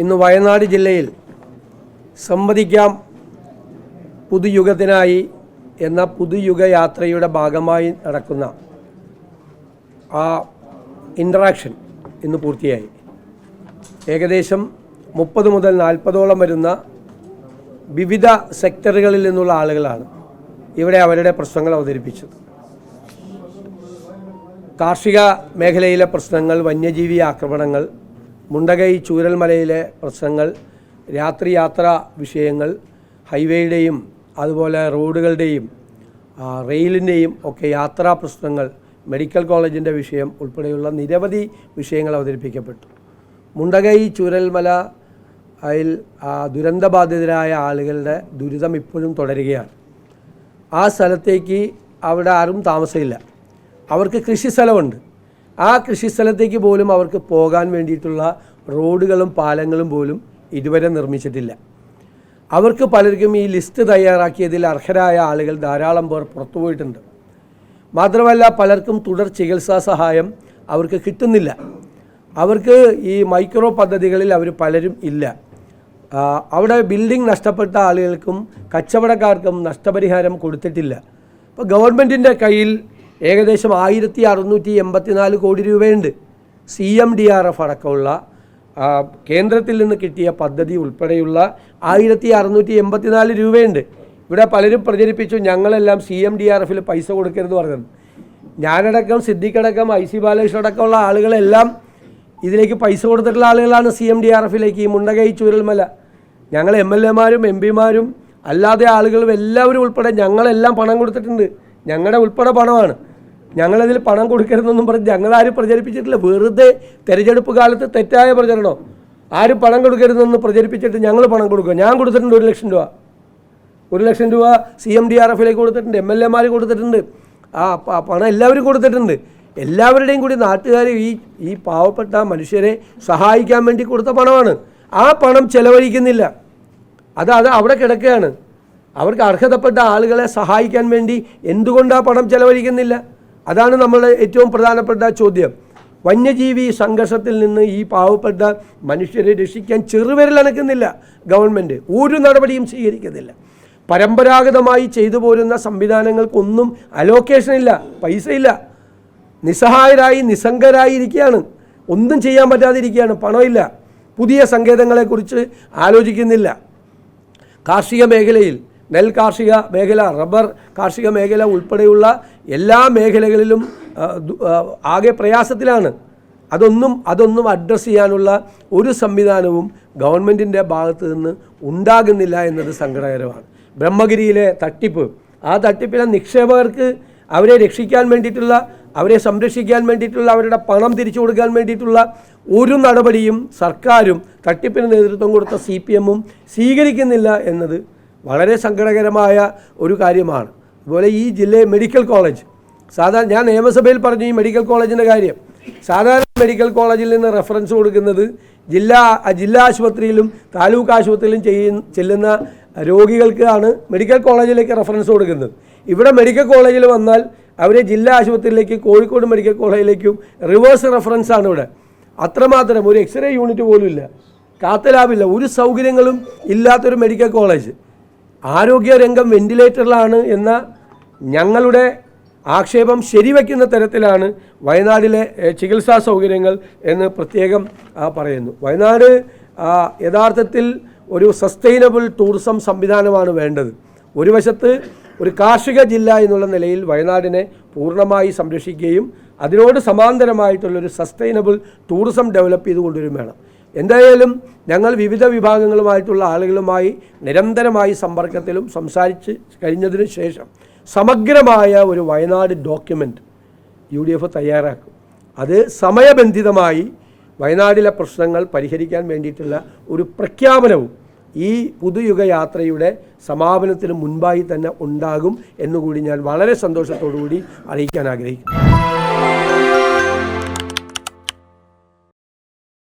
ഇന്ന് വയനാട് ജില്ലയിൽ സംവദിക്കാം പുതുയുഗത്തിനായി എന്ന പുതുയുഗ യാത്രയുടെ ഭാഗമായി നടക്കുന്ന ആ ഇൻട്രാക്ഷൻ ഇന്ന് പൂർത്തിയായി. ഏകദേശം 30 മുതൽ 40ഓളം വരുന്ന വിവിധ സെക്ടറുകളിൽ നിന്നുള്ള ആളുകളാണ് ഇവിടെ അവരുടെ പ്രശ്നങ്ങൾ അവതരിപ്പിച്ചത്. കാർഷിക മേഖലയിലെ പ്രശ്നങ്ങൾ, വന്യജീവി ആക്രമണങ്ങൾ, മുണ്ടകൈ ചൂരൽമലയിലെ പ്രശ്നങ്ങൾ, രാത്രി യാത്രാ വിഷയങ്ങൾ, ഹൈവേയുടെയും അതുപോലെ റോഡുകളുടെയും റെയിലിൻ്റെയും ഒക്കെ യാത്രാ പ്രശ്നങ്ങൾ, മെഡിക്കൽ കോളേജിൻ്റെ വിഷയം ഉൾപ്പെടെയുള്ള നിരവധി വിഷയങ്ങൾ അവതരിപ്പിക്കപ്പെട്ടു. മുണ്ടകൈ ചൂരൽമലയിൽ ദുരന്തബാധിതരായ ആളുകളുടെ ദുരിതം ഇപ്പോഴും തുടരുകയാണ്. ആ സ്ഥലത്തേക്ക് അവിടെ ആരും താമസമില്ല. അവർക്ക് കൃഷിസ്ഥലമുണ്ട്. ആ കൃഷിസ്ഥലത്തേക്ക് പോലും അവർക്ക് പോകാൻ വേണ്ടിയിട്ടുള്ള റോഡുകളും പാലങ്ങളും പോലും ഇതുവരെ നിർമ്മിച്ചിട്ടില്ല. അവർക്ക് പലർക്കും ഈ ലിസ്റ്റ് തയ്യാറാക്കിയതിൽ അർഹരായ ആളുകൾ ധാരാളം പേർ പുറത്തുപോയിട്ടുണ്ട്. മാത്രമല്ല പലർക്കും തുടർ ചികിത്സാ സഹായം അവർക്ക് കിട്ടുന്നില്ല. അവർക്ക് ഈ മൈക്രോ പദ്ധതികളിൽ അവർ പലരും ഇല്ല. അവിടെ ബിൽഡിംഗ് നഷ്ടപ്പെട്ട ആളുകൾക്കും കച്ചവടക്കാർക്കും നഷ്ടപരിഹാരം കൊടുത്തിട്ടില്ല. അപ്പോൾ ഗവൺമെൻറ്റിൻ്റെ കയ്യിൽ ഏകദേശം 1684 കോടി രൂപയുണ്ട്. CMDRF അടക്കമുള്ള കേന്ദ്രത്തിൽ നിന്ന് കിട്ടിയ പദ്ധതി ഉൾപ്പെടെയുള്ള 1684 രൂപയുണ്ട്. ഇവിടെ പലരും പ്രചരിപ്പിച്ചു ഞങ്ങളെല്ലാം CMDRFൽ പൈസ കൊടുക്കരുത് പറഞ്ഞത്. ഞാനടക്കം, സിദ്ദിഖടക്കം, IC ബാലകൃഷ്ണൻ അടക്കമുള്ള ആളുകളെല്ലാം ഇതിലേക്ക് പൈസ കൊടുത്തിട്ടുള്ള ആളുകളാണ്. CMDRFലേക്ക് ഈ മുണ്ടകൈ ചൂരൽമല ഞങ്ങൾ MLA മാരും MP മാരും അല്ലാതെ ആളുകളും എല്ലാവരും ഉൾപ്പെടെ ഞങ്ങളെല്ലാം പണം കൊടുത്തിട്ടുണ്ട്. ഞങ്ങളുടെ ഉൾപ്പെടെ പണമാണ്. ഞങ്ങളതിൽ പണം കൊടുക്കരുതെന്നൊന്നും പറഞ്ഞ് ഞങ്ങളാരും പ്രചരിപ്പിച്ചിട്ടില്ല. വെറുതെ തെരഞ്ഞെടുപ്പ് കാലത്ത് തെറ്റായ പ്രചരണോ, ആരും പണം കൊടുക്കരുതെന്ന് പ്രചരിപ്പിച്ചിട്ട് ഞങ്ങൾ പണം കൊടുക്കുക. ഞാൻ കൊടുത്തിട്ടുണ്ട് 1 ലക്ഷം രൂപ. 1 ലക്ഷം രൂപ CMDRFലേക്ക് കൊടുത്തിട്ടുണ്ട്. MLA മാർ കൊടുത്തിട്ടുണ്ട്. പണം എല്ലാവരും കൊടുത്തിട്ടുണ്ട്. എല്ലാവരുടെയും കൂടി നാട്ടുകാർ ഈ പാവപ്പെട്ട മനുഷ്യരെ സഹായിക്കാൻ വേണ്ടി കൊടുത്ത പണമാണ്. ആ പണം ചെലവഴിക്കുന്നില്ല. അത് അവിടെ കിടക്കുകയാണ്. അവർക്ക് അർഹതപ്പെട്ട ആളുകളെ സഹായിക്കാൻ വേണ്ടി എന്തുകൊണ്ട് ആ പണം ചെലവഴിക്കുന്നില്ല? അതാണ് നമ്മളുടെ ഏറ്റവും പ്രധാനപ്പെട്ട ചോദ്യം. വന്യജീവി സംഘർഷത്തിൽ നിന്ന് ഈ പാവപ്പെട്ട മനുഷ്യരെ രക്ഷിക്കാൻ ചെറുവിരലനക്കുന്നില്ല ഗവൺമെൻറ്. ഒരു നടപടിയും സ്വീകരിക്കുന്നില്ല. പരമ്പരാഗതമായി ചെയ്തു പോരുന്ന സംവിധാനങ്ങൾക്കൊന്നും അലോക്കേഷൻ ഇല്ല, പൈസയില്ല. നിസ്സഹായരായി നിസ്സംഗരായി ഇരിക്കുകയാണ്. ഒന്നും ചെയ്യാൻ പറ്റാതിരിക്കുകയാണ്. പണമില്ല. പുതിയ സങ്കേതങ്ങളെക്കുറിച്ച് ആലോചിക്കുന്നില്ല. കാർഷിക മേഖലയിൽ കാർഷിക മേഖല, റബ്ബർ കാർഷിക മേഖല ഉൾപ്പെടെയുള്ള എല്ലാ മേഖലകളിലും ആകെ പ്രയാസത്തിലാണ്. അതൊന്നും അഡ്രസ്സ് ചെയ്യാനുള്ള ഒരു സംവിധാനവും ഗവൺമെൻറ്റിൻ്റെ ഭാഗത്ത് നിന്ന് ഉണ്ടാകുന്നില്ല എന്നത് സങ്കടകരമാണ്. ബ്രഹ്മഗിരിയിലെ തട്ടിപ്പ്, ആ തട്ടിപ്പിലെ നിക്ഷേപകർക്ക് അവരെ രക്ഷിക്കാൻ വേണ്ടിയിട്ടുള്ള, അവരെ സംരക്ഷിക്കാൻ വേണ്ടിയിട്ടുള്ള, അവരുടെ പണം തിരിച്ചു കൊടുക്കാൻ വേണ്ടിയിട്ടുള്ള ഒരു നടപടിയും സർക്കാരും തട്ടിപ്പിന് നേതൃത്വം കൊടുത്ത CPM-ഉം സ്വീകരിക്കുന്നില്ല എന്നത് വളരെ സങ്കടകരമായ ഒരു കാര്യമാണ്. അതുപോലെ ഈ ജില്ലയെ മെഡിക്കൽ കോളേജ്, സാധാരണ ഞാൻ നിയമസഭയിൽ പറഞ്ഞു ഈ മെഡിക്കൽ കോളേജിൻ്റെ കാര്യം. സാധാരണ മെഡിക്കൽ കോളേജിൽ നിന്ന് റെഫറൻസ് കൊടുക്കുന്നത് ജില്ലാ ആശുപത്രിയിലും താലൂക്ക് ആശുപത്രിയിലും ചെല്ലുന്ന രോഗികൾക്കാണ് മെഡിക്കൽ കോളേജിലേക്ക് റെഫറൻസ് കൊടുക്കുന്നത്. ഇവിടെ മെഡിക്കൽ കോളേജിൽ വന്നാൽ അവരെ ജില്ലാ ആശുപത്രിയിലേക്ക്, കോഴിക്കോട് മെഡിക്കൽ കോളേജിലേക്കും റിവേഴ്സ് റെഫറൻസാണ് ഇവിടെ. അത്രമാത്രം ഒരു എക്സ്റേ യൂണിറ്റ് പോലും ഇല്ല, കാത്ത് ലാബില്ല, ഒരു സൗകര്യങ്ങളും ഇല്ലാത്തൊരു മെഡിക്കൽ കോളേജ്. ആരോഗ്യരംഗം വെന്റിലേറ്ററിലാണ് എന്ന ഞങ്ങളുടെ ആക്ഷേപം ശരിവയ്ക്കുന്ന തരത്തിലാണ് വയനാടിലെ ചികിത്സാ സൗകര്യങ്ങൾ എന്ന് പ്രത്യേകം പറയുന്നു. വയനാട് യഥാർത്ഥത്തിൽ ഒരു സസ്റ്റൈനബിൾ ടൂറിസം സംവിധാനമാണ് വേണ്ടത്. ഒരു വശത്ത് ഒരു കാർഷിക ജില്ല എന്നുള്ള നിലയിൽ വയനാടിനെ പൂർണ്ണമായി സംരക്ഷിക്കുകയും അതിനോട് സമാന്തരമായിട്ടുള്ളൊരു സസ്റ്റൈനബിൾ ടൂറിസം ഡെവലപ്പ് ചെയ്ത് കൊണ്ടുവരും വേണം. എന്തായാലും ഞങ്ങൾ വിവിധ വിഭാഗങ്ങളുമായിട്ടുള്ള ആളുകളുമായി നിരന്തരമായി സമ്പർക്കത്തിലും സംസാരിച്ച് കഴിഞ്ഞതിന് ശേഷം സമഗ്രമായ ഒരു വയനാട് ഡോക്യുമെൻ്റ് UDF തയ്യാറാക്കും. അത് സമയബന്ധിതമായി വയനാടിലെ പ്രശ്നങ്ങൾ പരിഹരിക്കാൻ വേണ്ടിയിട്ടുള്ള ഒരു പ്രഖ്യാപനവും ഈ പുതുയുഗ യാത്രയുടെ സമാപനത്തിന് മുൻപായി തന്നെ ഉണ്ടാകും എന്നുകൂടി ഞാൻ വളരെ സന്തോഷത്തോടു കൂടി അറിയിക്കാൻ ആഗ്രഹിക്കുന്നു.